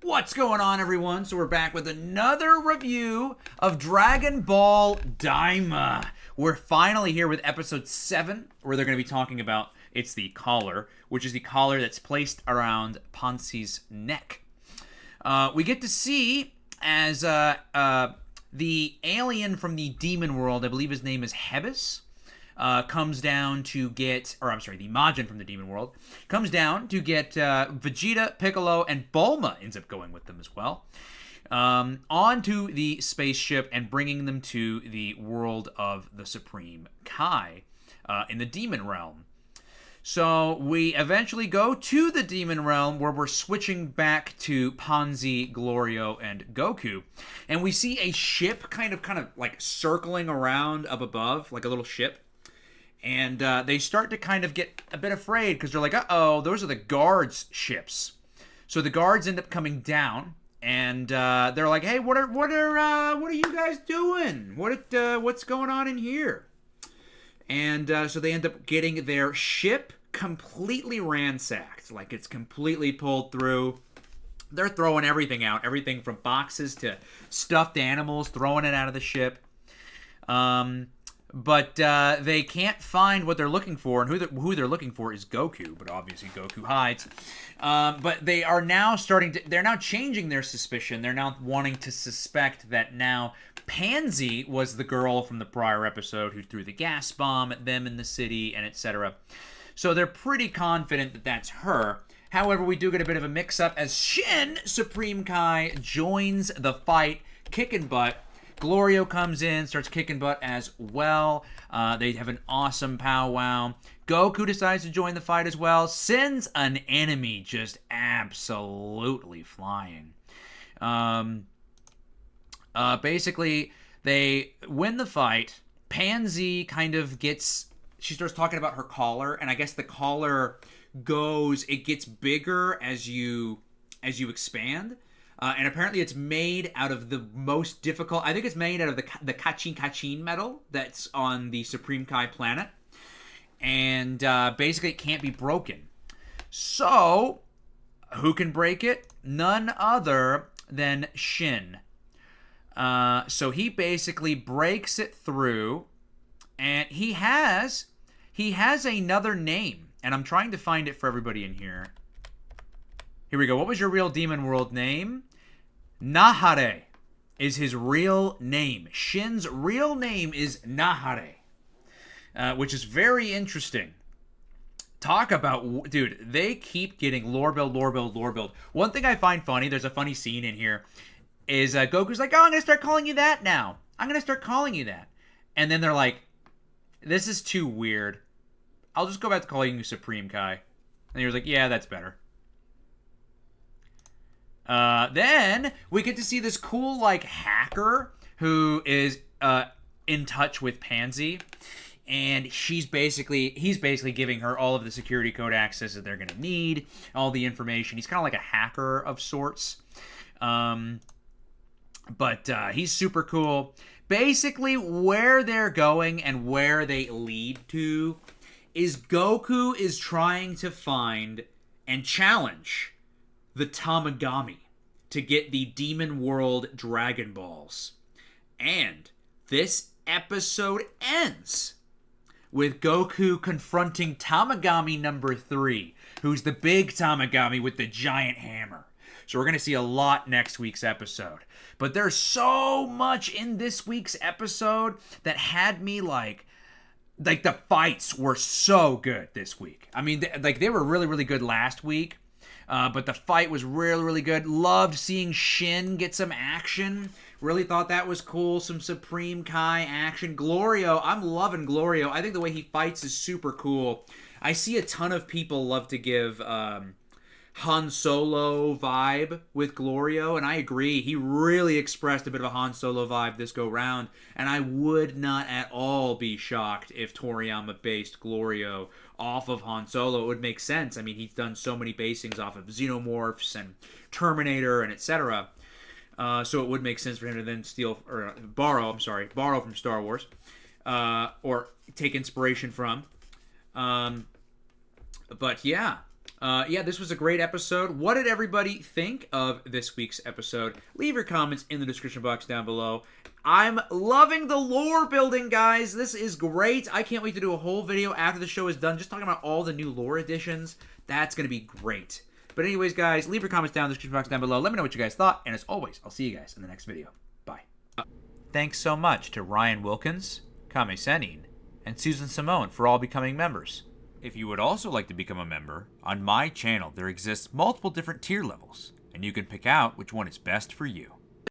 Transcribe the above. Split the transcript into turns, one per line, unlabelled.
What's going on, everyone? So we're back with another review of Dragon Ball Daima. We're finally here with episode 7, where they're going to be talking about it's the collar, which is the collar that's placed around Pansy's neck. We get to see as the alien from the demon world, I believe his name is Hebus, comes down to get, the Majin from the demon world, comes down to get Vegeta, Piccolo, and Bulma ends up going with them as well, onto the spaceship and bringing them to the world of the Supreme Kai in the demon realm. So we eventually go to the demon realm where we're switching back to Pansy, Glorio, and Goku. And we see a ship kind of like circling around up above, like a little ship. And they start to kind of get a bit afraid because they're like, uh-oh, those are the guards' ships. So the guards end up coming down, and they're like, hey, what are you guys doing? What's going on in here? And so they end up getting their ship completely ransacked. Like, it's completely pulled through. They're throwing everything out. Everything from boxes to stuffed animals, throwing it out of the ship. But they can't find what they're looking for, and who they're looking for is Goku, but obviously Goku hides. But they are now they're now changing their suspicion. They're now wanting to suspect that now Pansy was the girl from the prior episode who threw the gas bomb at them in the city, and etc. So they're pretty confident that that's her. However, we do get a bit of a mix-up as Shin, Supreme Kai, joins the fight, kicking butt. Glorio comes in, starts kicking butt as well. They have an awesome powwow. Goku decides to join the fight as well. Sends an enemy just absolutely flying. Basically, they win the fight. Pansy kind of she starts talking about her collar, and I guess the collar it gets bigger as you expand. And apparently it's made out of the most difficult, I think it's made out of the Kachin metal that's on the Supreme Kai planet. And basically it can't be broken. So, who can break it? None other than Shin. So he basically breaks it through, and he has another name, and I'm trying to find it for everybody in here. Here we go. What was your real demon world name? Nahare is his real name. Shin's real name is Nahare, which is very interesting. Talk about, dude, they keep getting lore build. One thing I find funny, there's a funny scene in here, is Goku's like, oh, I'm going to start calling you that now. I'm going to start calling you that. And then they're like, this is too weird. I'll just go back to calling you Supreme Kai. And he was like, yeah, that's better. Then we get to see this cool, like, hacker who is in touch with Pansy. And he's basically giving her all of the security code access that they're going to need, all the information. He's kind of like a hacker of sorts. But he's super cool. Basically, where they're going and where they lead to is Goku is trying to find and challenge the Tamagami to get the Demon World Dragon Balls. And this episode ends with Goku confronting Tamagami number 3, who's the big Tamagami with the giant hammer. So we're going to see a lot next week's episode. But there's so much in this week's episode that had me like the fights were so good this week. I mean, they were really, really good last week. But the fight was really, really good. Loved seeing Shin get some action. Really thought that was cool. Some Supreme Kai action. Glorio, I'm loving Glorio. I think the way he fights is super cool. I see a ton of people love to give Han Solo vibe with Glorio, and I agree. He really expressed a bit of a Han Solo vibe this go round, and I would not at all be shocked if Toriyama based Glorio off of Han Solo. It would make sense. I mean, he's done so many basings off of Xenomorphs and Terminator and etc. So it would make sense for him to then borrow from Star Wars, or take inspiration from. But yeah. Yeah, this was a great episode. What did everybody think of this week's episode? Leave your comments in the description box down below. I'm loving the lore building, guys. This is great. I can't wait to do a whole video after the show is done, just talking about all the new lore additions. That's going to be great. But anyways, guys, leave your comments down in the description box down below. Let me know what you guys thought. And as always, I'll see you guys in the next video. Bye. Thanks so much to Ryan Wilkins, Kame Senin, and Susan Simone for all becoming members. If you would also like to become a member, on my channel there exists multiple different tier levels, and you can pick out which one is best for you.